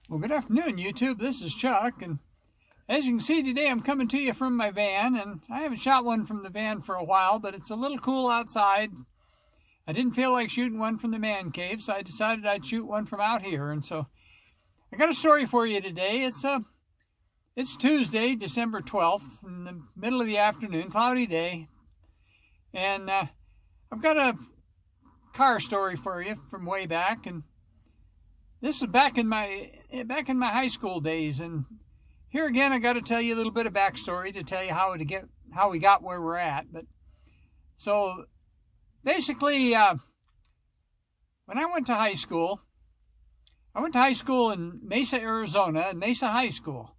Well, good afternoon, YouTube. This is Chuck, and as you can see today, I'm coming to you from my van, and I haven't shot one from the van for a while, but it's a little cool outside. I didn't feel like shooting one from the man cave, so I decided I'd shoot one from out here, and so I got a story for you today. It's Tuesday, December 12th, in the middle of the afternoon, cloudy day, and I've got a car story for you from way back, and this is back in my high school days, and here again I got to tell you a little bit of backstory to tell you how we got where we're at. But so basically, when I went to high school in Mesa, Arizona, Mesa High School,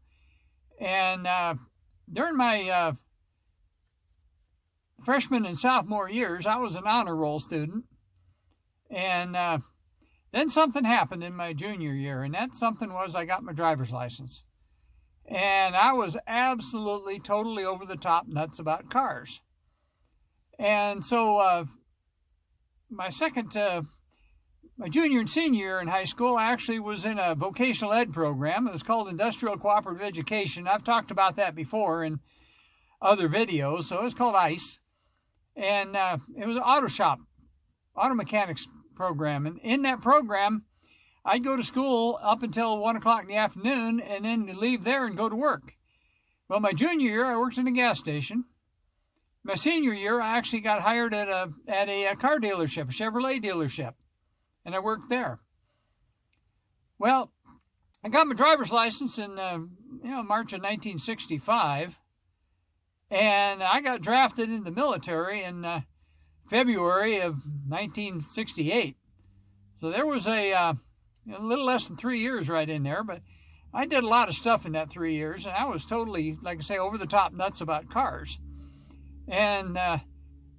and during my freshman and sophomore years, I was an honor roll student, and then something happened in my junior year, and that something was I got my driver's license. And I was absolutely, totally over the top nuts about cars. And so my junior and senior year in high school, I actually was in a vocational ed program. It was called Industrial Cooperative Education. I've talked about that before in other videos. So it was called ICE. And it was an auto mechanics program, and in that program I'd go to school up until 1 o'clock in the afternoon and then leave there and go to work. Well, my junior year I worked in a gas station. My senior year I actually got hired at a car dealership, a Chevrolet dealership, and I worked there. Well, I got my driver's license in March of 1965, and I got drafted in the military in February of 1968. So there was a little less than 3 years right in there, but I did a lot of stuff in that 3 years, and I was totally, like I say, over the top nuts about cars. And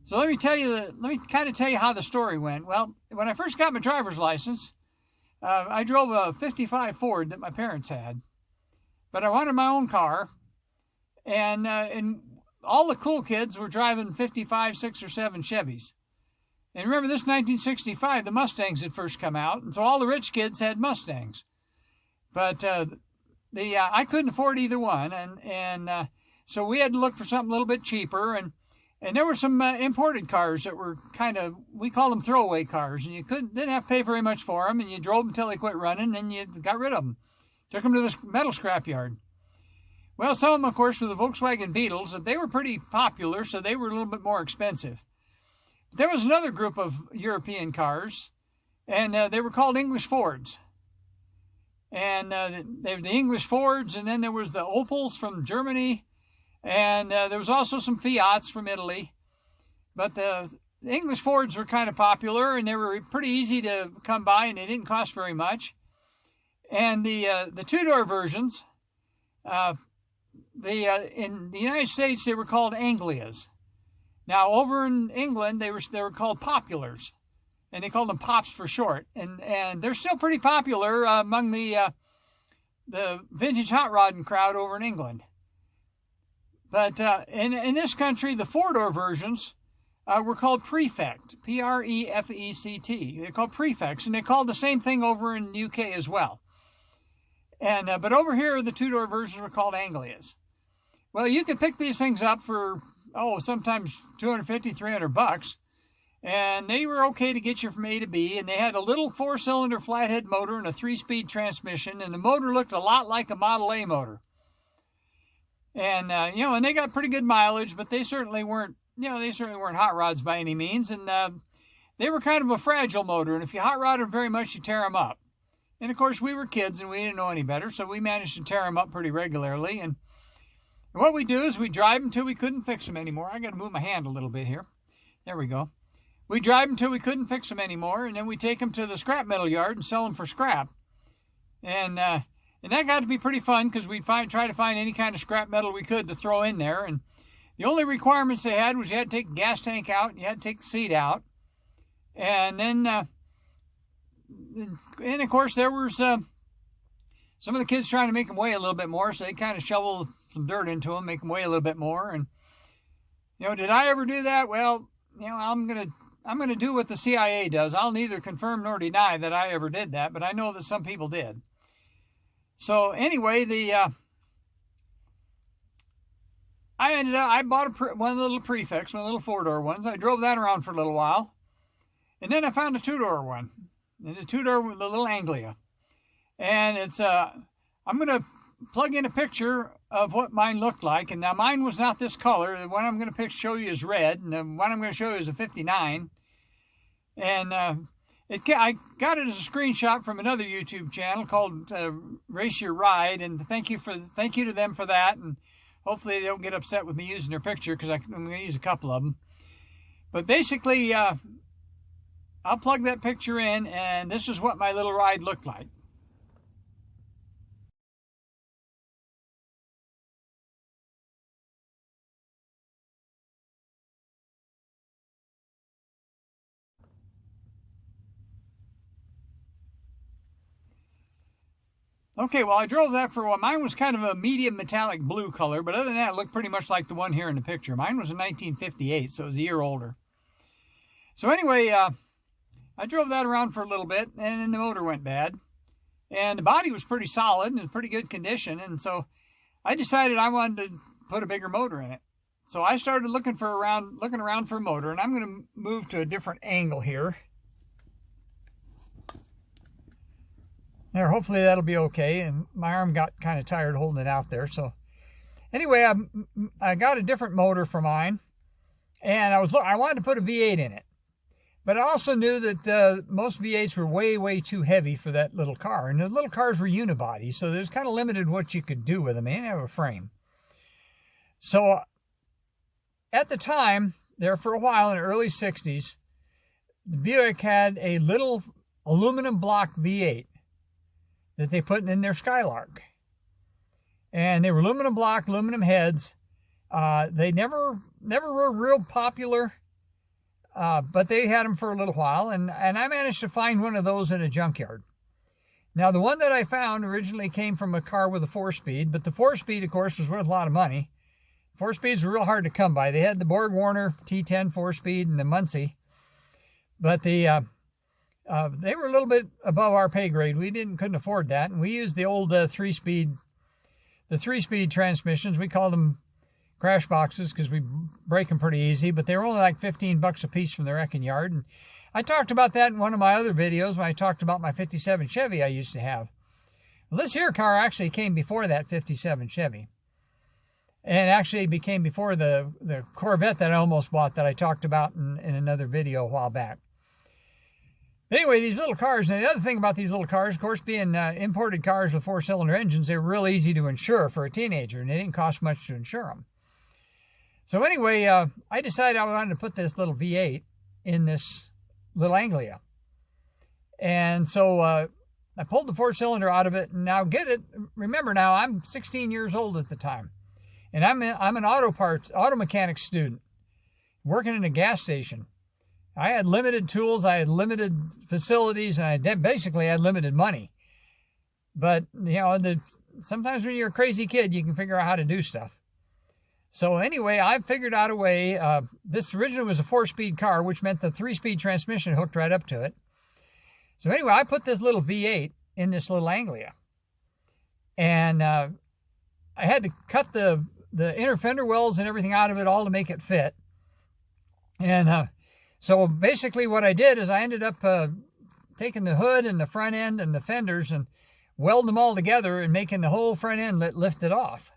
so let me kind of tell you how the story went. Well, when I first got my driver's license, I drove a 55 Ford that my parents had, but I wanted my own car, and all the cool kids were driving 55, 6, or 7 Chevys. And remember, this 1965, the Mustangs had first come out, and so all the rich kids had Mustangs. But I couldn't afford either one, and so we had to look for something a little bit cheaper. And there were some imported cars that were we call them throwaway cars, and you didn't have to pay very much for them, and you drove them until they quit running, and you got rid of them. Took them to the metal scrapyard. Well, some of them, of course, were the Volkswagen Beetles, and they were pretty popular, so they were a little bit more expensive. But there was another group of European cars, and they were called English Fords. And they were the English Fords, and then there was the Opels from Germany, and there was also some Fiats from Italy. But the English Fords were kind of popular, and they were pretty easy to come by, and they didn't cost very much. And the two-door versions, in the United States, they were called Anglias. Now, over in England, they were called Populars, and they called them Pops for short. And they're still pretty popular among the vintage hot rodding crowd over in England. But in this country, the four-door versions were called Prefect, Prefect. They're called Prefects, and they called the same thing over in the UK as well. And but over here, the two-door versions were called Anglias. Well, you could pick these things up for, sometimes $250, $300, and they were okay to get you from A to B, and they had a little 4-cylinder flathead motor and a 3-speed transmission, and the motor looked a lot like a Model A motor. And, and they got pretty good mileage, but they certainly weren't hot rods by any means, and they were kind of a fragile motor, and if you hot rod them very much, you tear them up. And, of course, we were kids, and we didn't know any better, so we managed to tear them up pretty regularly. And what we do is we drive them until we couldn't fix them anymore. I got to move my hand a little bit here. There we go. We drive them until we couldn't fix them anymore, and then we take them to the scrap metal yard and sell them for scrap. And that got to be pretty fun because we'd try to find any kind of scrap metal we could to throw in there. And the only requirements they had was you had to take the gas tank out, and you had to take the seat out. And then... And of course, there was some of the kids trying to make them weigh a little bit more, so they kind of shovel some dirt into them, make them weigh a little bit more. And did I ever do that? Well, I'm gonna do what the CIA does. I'll neither confirm nor deny that I ever did that, but I know that some people did. So anyway, I bought one little prefix, one little 4-door ones. I drove that around for a little while. And then I found a 2-door one. And the 2-door with the little Anglia. And it's, I'm going to plug in a picture of what mine looked like. And now mine was not this color. The one I'm going to show you is red. And the one I'm going to show you is a 59. And I got it as a screenshot from another YouTube channel called Race Your Ride. And thank you to them for that. And hopefully they don't get upset with me using their picture, because I'm going to use a couple of them. But basically, I'll plug that picture in, and this is what my little ride looked like. Okay, well, I drove that for a while. Mine was kind of a medium metallic blue color, but other than that, it looked pretty much like the one here in the picture. Mine was a 1958, so it was a year older. So anyway, I drove that around for a little bit, and then the motor went bad. And the body was pretty solid and in pretty good condition, and so I decided I wanted to put a bigger motor in it. So I started looking around for a motor, and I'm going to move to a different angle here. There, hopefully that'll be okay, and my arm got kind of tired holding it out there. So anyway, I got a different motor for mine, and I wanted to put a V8 in it. But I also knew that most V8s were way, way too heavy for that little car. And the little cars were unibody, so there's kind of limited what you could do with them. They didn't have a frame. So at the time, there for a while in the early 60s, the Buick had a little aluminum block V8 that they put in their Skylark. And they were aluminum block, aluminum heads. They never were real popular. But they had them for a little while, and I managed to find one of those in a junkyard. Now, the one that I found originally came from a car with a 4-speed, but the 4-speed, of course, was worth a lot of money. 4-speeds were real hard to come by. They had the Borg-Warner T10 4-speed and the Muncie, but they were a little bit above our pay grade. We couldn't afford that, and we used the old 3-speed transmissions. We called them crash boxes because we break them pretty easy, but they were only like $15 a piece from the wrecking yard. And I talked about that in one of my other videos when I talked about my 57 Chevy I used to have. Well, this here car actually came before that 57 Chevy. And actually became before the Corvette that I almost bought that I talked about in another video a while back. Anyway, these little cars, and the other thing about these little cars, of course, being imported cars with 4-cylinder engines, they were real easy to insure for a teenager, and they didn't cost much to insure them. So anyway, I decided I wanted to put this little V8 in this little Anglia. And so I pulled the 4-cylinder out of it, and now remember now, I'm 16 years old at the time. And I'm an auto mechanic student working in a gas station. I had limited tools, I had limited facilities, and I basically had limited money. But, you know, sometimes when you're a crazy kid, you can figure out how to do stuff. So anyway, I figured out a way. This originally was a 4-speed car, which meant the 3-speed transmission hooked right up to it. So anyway, I put this little V8 in this little Anglia. And I had to cut the inner fender wells and everything out of it all to make it fit. And so basically what I did is I ended up taking the hood and the front end and the fenders and welding them all together and making the whole front end lift it off.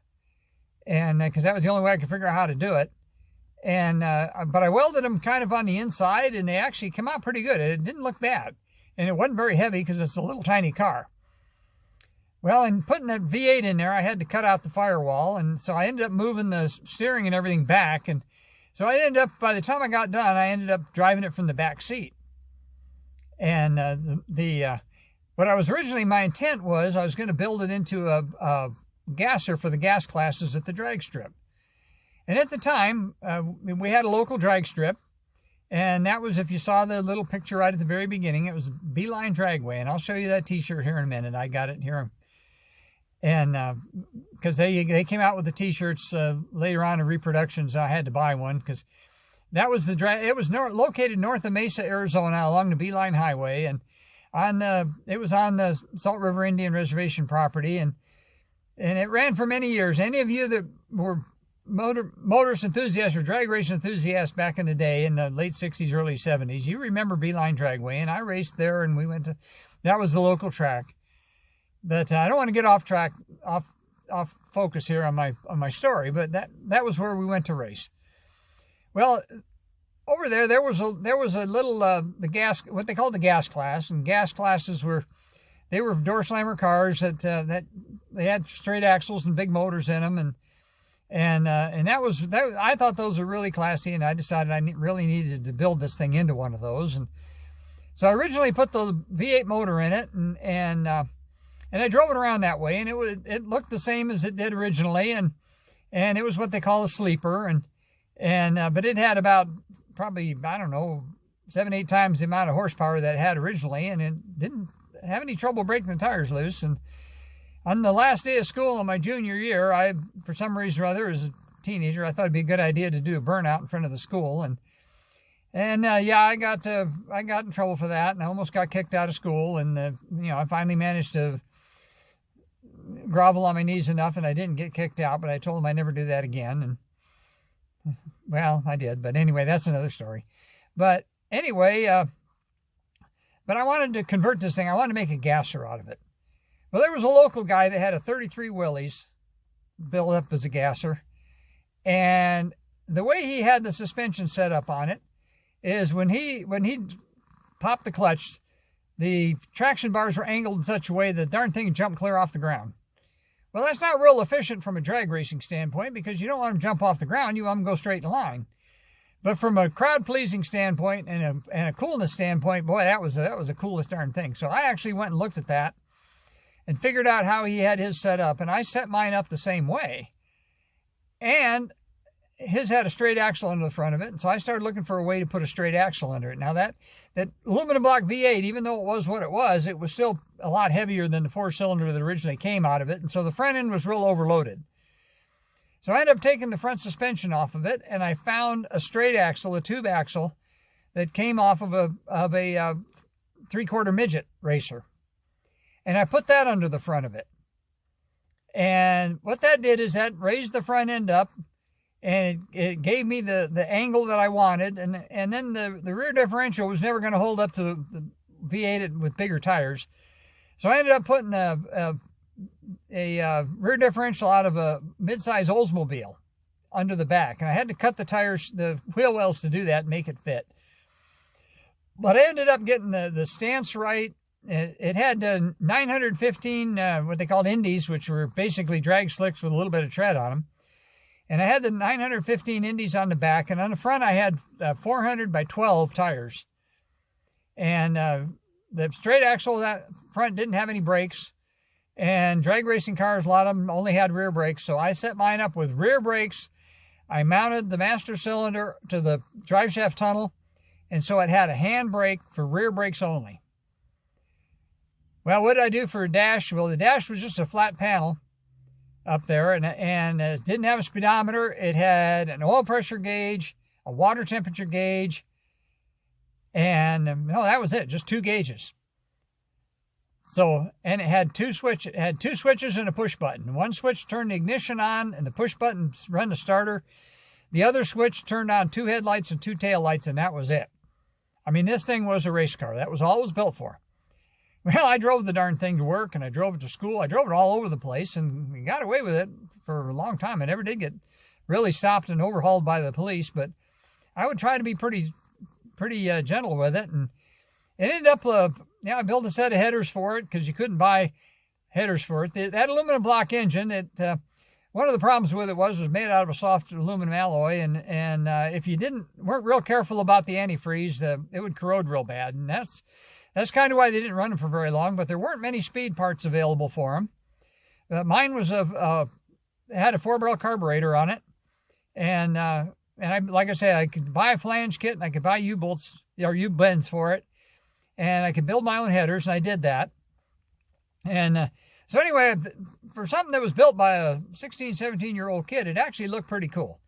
And because that was the only way I could figure out how to do it. And but I welded them kind of on the inside, and they actually came out pretty good. It didn't look bad, and it wasn't very heavy because it's a little tiny car. Well, in putting that V8 in there, I had to cut out the firewall, and so I ended up moving the steering and everything back, and so I ended up, by the time I got done, I ended up driving it from the back seat. And what I was originally, my intent was I was going to build it into a gasser for the gas classes at the drag strip. And at the time, we had a local drag strip, and that was, if you saw the little picture right at the very beginning, it was Beeline Dragway, and I'll show you that t-shirt here in a minute. I got it here. And because they came out with the t-shirts later on in reproductions, I had to buy one because that was the drag. It was located north of Mesa, Arizona, along the Beeline Highway, and it was on the Salt River Indian Reservation property, and it ran for many years. Any of you that were motorist enthusiasts or drag racing enthusiasts back in the day, in the late 60s, early 70s, you remember Beeline Dragway, and I raced there, and we went to, that was the local track. But I don't want to get off focus here on my story, but that was where we went to race. Well, over there was a little the gas, what they called the gas class, and gas classes were door slammer cars that they had straight axles and big motors in them, and that I thought those were really classy, and I decided I really needed to build this thing into one of those, and so I originally put the V8 motor in it, and I drove it around that way, and it looked the same as it did originally, and it was what they call a sleeper, but it had about probably, I don't know, 7-8 times the amount of horsepower that it had originally, and it didn't have any trouble breaking the tires loose. And on the last day of school in my junior year, for some reason or other, as a teenager, I thought it'd be a good idea to do a burnout in front of the school, and I got in trouble for that, and I almost got kicked out of school, and I finally managed to grovel on my knees enough, and I didn't get kicked out, but I told them I'd never do that again, and well, I did, but anyway, that's another story. But anyway, but I wanted to convert this thing. I wanted to make a gasser out of it. Well, there was a local guy that had a 33 Willys built up as a gasser, and the way he had the suspension set up on it is when he popped the clutch, the traction bars were angled in such a way that the darn thing jumped clear off the ground. Well, that's not real efficient from a drag racing standpoint, because you don't want them to jump off the ground. You want them to go straight in line. But from a crowd-pleasing standpoint and a coolness standpoint, boy, that was the coolest darn thing. So I actually went and looked at that and figured out how he had his set up. And I set mine up the same way. And his had a straight axle under the front of it. And so I started looking for a way to put a straight axle under it. Now that aluminum block V8, even though it was what it was still a lot heavier than the 4-cylinder that originally came out of it. And so the front end was real overloaded. So I ended up taking the front suspension off of it, and I found a straight axle, a tube axle, that came off of a 3/4 midget racer. And I put that under the front of it. And what that did is that raised the front end up, and it gave me the angle that I wanted, and then the rear differential was never going to hold up to the V8 with bigger tires. So I ended up putting a rear differential out of a mid-size Oldsmobile under the back, and I had to cut the wheel wells to do that and make it fit. But I ended up getting the stance right. It had 915 what they called Indies, which were basically drag slicks with a little bit of tread on them. And I had the 915 Indies on the back, and on the front I had 400 by 12 tires. And the straight axle that front didn't have any brakes, and drag racing cars, a lot of them only had rear brakes. So I set mine up with rear brakes. I mounted the master cylinder to the drive shaft tunnel, and so it had a hand brake for rear brakes only. Well, what did I do for a dash? Well, the dash was just a flat panel up there, and it didn't have a speedometer. It had an oil pressure gauge, a water temperature gauge, and no, that was it, just 2 gauges. So, and it had two switches and a push button. One switch turned the ignition on, and the push button run the starter. The other switch turned on 2 headlights and 2 taillights, and that was it. I mean, this thing was a race car. That was all it was built for. Well, I drove the darn thing to work, and I drove it to school. I drove it all over the place, and we got away with it for a long time. I never did get really stopped and overhauled by the police, but I would try to be pretty gentle with it. And it ended up, I built a set of headers for it, because you couldn't buy headers for it. That aluminum block engine, one of the problems with it was made out of a soft aluminum alloy, and if you weren't real careful about the antifreeze, it would corrode real bad, and that's kind of why they didn't run them for very long. But there weren't many speed parts available for them. Mine was it had a 4-barrel carburetor on it, and like I say, I could buy a flange kit, and I could buy U-bolts or U-bends for it, and I could build my own headers, and I did that. And so anyway, for something that was built by a 16, 17-year-old kid, it actually looked pretty cool.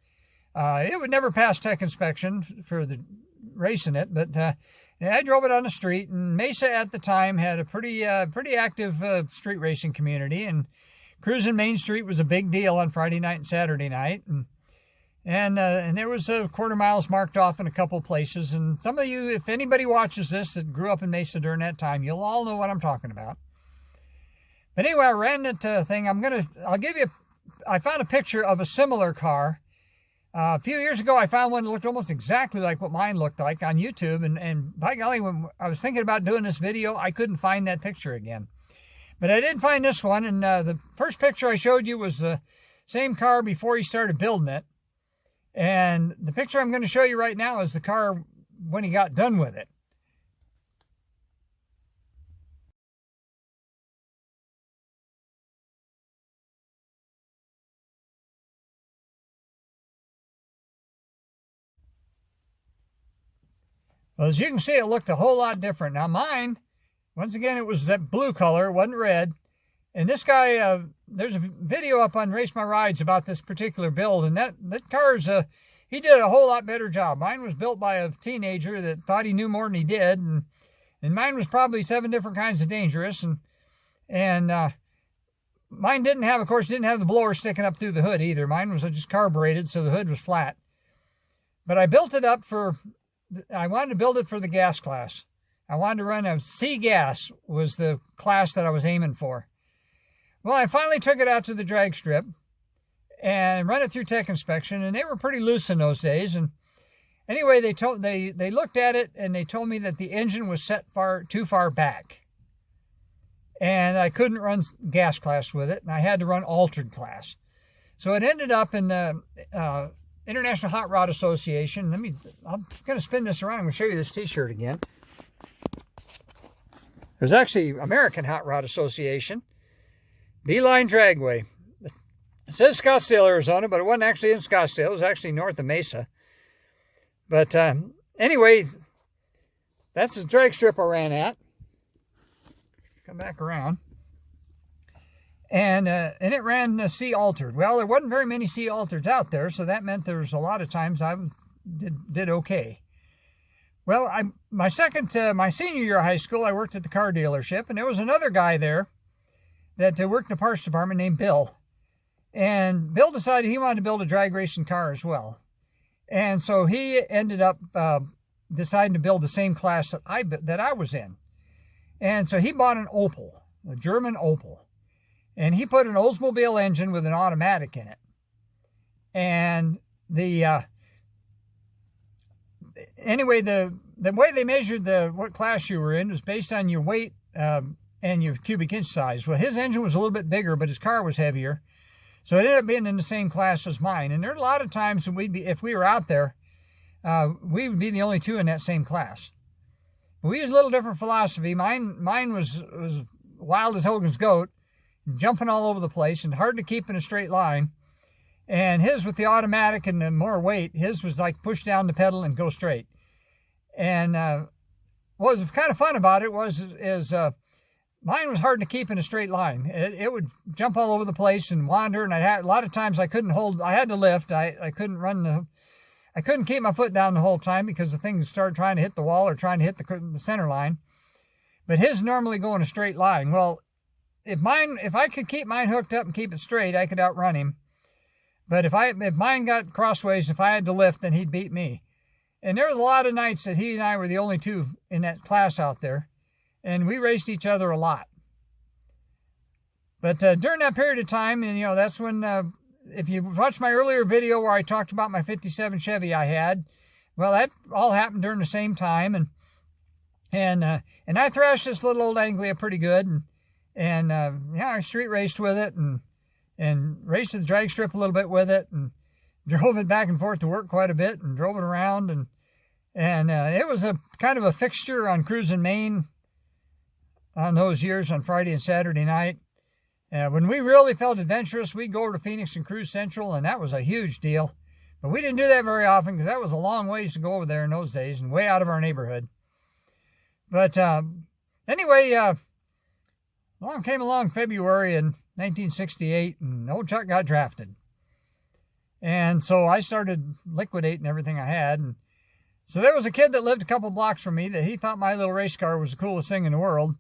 It would never pass tech inspection for the racing it, but I drove it on the street, and Mesa at the time had a pretty active street racing community, and cruising Main Street was a big deal on Friday night and Saturday night, and there was quarter miles marked off in a couple of places. And some of you, if anybody watches this that grew up in Mesa during that time, you'll all know what I'm talking about. But anyway, I ran that thing. I found a picture of a similar car. A few years ago, I found one that looked almost exactly like what mine looked like on YouTube. And by golly, when I was thinking about doing this video, I couldn't find that picture again. But I did find this one. And the first picture I showed you was the same car before he started building it. And the picture I'm going to show you right now is the car when he got done with it. Well, as you can see, it looked a whole lot different. Now mine, once again, it was that blue color, it wasn't red. And this guy, there's a video up on Race My Rides about this particular build, and that car's, he did a whole lot better job. Mine was built by a teenager that thought he knew more than he did, and mine was probably 7 different kinds of dangerous, and mine didn't have the blower sticking up through the hood either. Mine was just carbureted, so the hood was flat. But I built it up I wanted to build it for the gas class. I wanted to run a C gas was the class that I was aiming for. Well, I finally took it out to the drag strip and run it through tech inspection, and they were pretty loose in those days. And anyway, they looked at it and they told me that the engine was set too far back, and I couldn't run gas class with it, and I had to run altered class. So it ended up in the International Hot Rod Association. I'm going to spin this around. I'm going to show you this t-shirt again. There's actually American Hot Rod Association. Beeline Dragway. It says Scottsdale, Arizona, but it wasn't actually in Scottsdale. It was actually north of Mesa. But anyway, that's the drag strip I ran at. Come back around. And it ran C altered. Well, there wasn't very many C altereds out there, so that meant there was a lot of times I did okay. Well, my senior year of high school, I worked at the car dealership, and there was another guy there that worked in the parts department named Bill. And Bill decided he wanted to build a drag racing car as well. And so he ended up deciding to build the same class that I was in. And so he bought an Opel, a German Opel. And he put an Oldsmobile engine with an automatic in it. And anyway, the way they measured what class you were in was based on your weight and your cubic inch size. Well, his engine was a little bit bigger, but his car was heavier. So it ended up being in the same class as mine. And there are a lot of times when if we were out there, we would be the only two in that same class. But we used a little different philosophy. Mine was wild as Hogan's goat, jumping all over the place and hard to keep in a straight line. And his, with the automatic and the more weight, his was like push down the pedal and go straight. And what was kind of fun about it is mine was hard to keep in a straight line. It would jump all over the place and wander, and a lot of times I had to lift. I couldn't keep my foot down the whole time because the thing started trying to hit the wall or trying to hit the center line. But his normally go in a straight line. Well, if I could keep mine hooked up and keep it straight, I could outrun him. But if mine got crossways, if I had to lift, then he'd beat me. And there was a lot of nights that he and I were the only two in that class out there. And we raced each other a lot. But during that period of time, and that's when, if you watched my earlier video where I talked about my 57 Chevy I had, well, that all happened during the same time. And I thrashed this little old Anglia pretty good. And I street raced with it and raced the drag strip a little bit with it and drove it back and forth to work quite a bit and drove it around. And it was a kind of a fixture on cruising Maine on those years on Friday and Saturday night. When we really felt adventurous, we'd go over to Phoenix and cruise Central, and that was a huge deal. But we didn't do that very often because that was a long ways to go over there in those days and way out of our neighborhood. But anyway, along came along February in 1968, and old Chuck got drafted. And so I started liquidating everything I had. And So there was a kid that lived a couple blocks from me that he thought my little race car was the coolest thing in the world.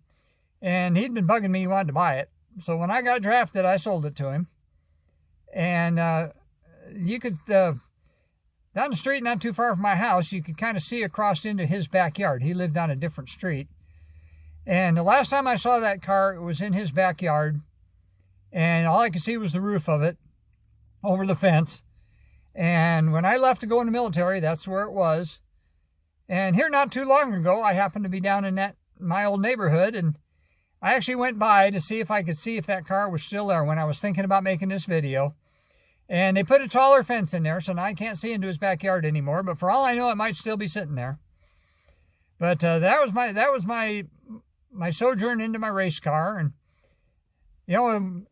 And he'd been bugging me, he wanted to buy it. So when I got drafted, I sold it to him. And you could, down the street, not too far from my house, you could kind of see across into his backyard. He lived on a different street. And the last time I saw that car, it was in his backyard. And all I could see was the roof of it over the fence. And when I left to go in the military, that's where it was. And here not too long ago, I happened to be down in my old neighborhood, and I actually went by to see if I could see if that car was still there when I was thinking about making this video. And they put a taller fence in there, so now I can't see into his backyard anymore. But for all I know, it might still be sitting there. But that was my sojourn into my race car. And, you know,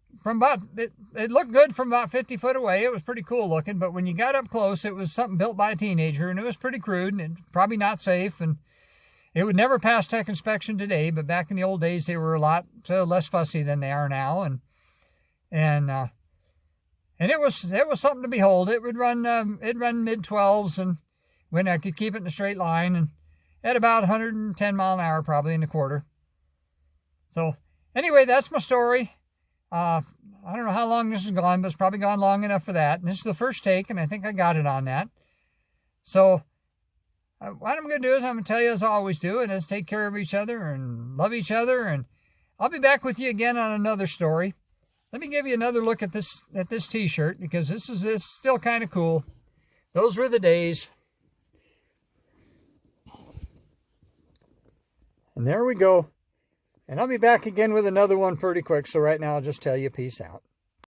it looked good from about 50 foot away. It was pretty cool looking. But when you got up close, it was something built by a teenager. And it was pretty crude and probably not safe. And it would never pass tech inspection today. But back in the old days, they were a lot less fussy than they are now. And it was something to behold. It would run mid-12s, and when I could keep it in a straight line, and at about 110 mile an hour probably in the quarter. So anyway, that's my story. I don't know how long this has gone, but it's probably gone long enough for that. And this is the first take, and I think I got it on that. So what I'm going to do is I'm going to tell you as I always do, and is take care of each other and love each other. And I'll be back with you again on another story. Let me give you another look at this t-shirt, because this is still kind of cool. Those were the days. And there we go. And I'll be back again with another one pretty quick. So right now I'll just tell you peace out.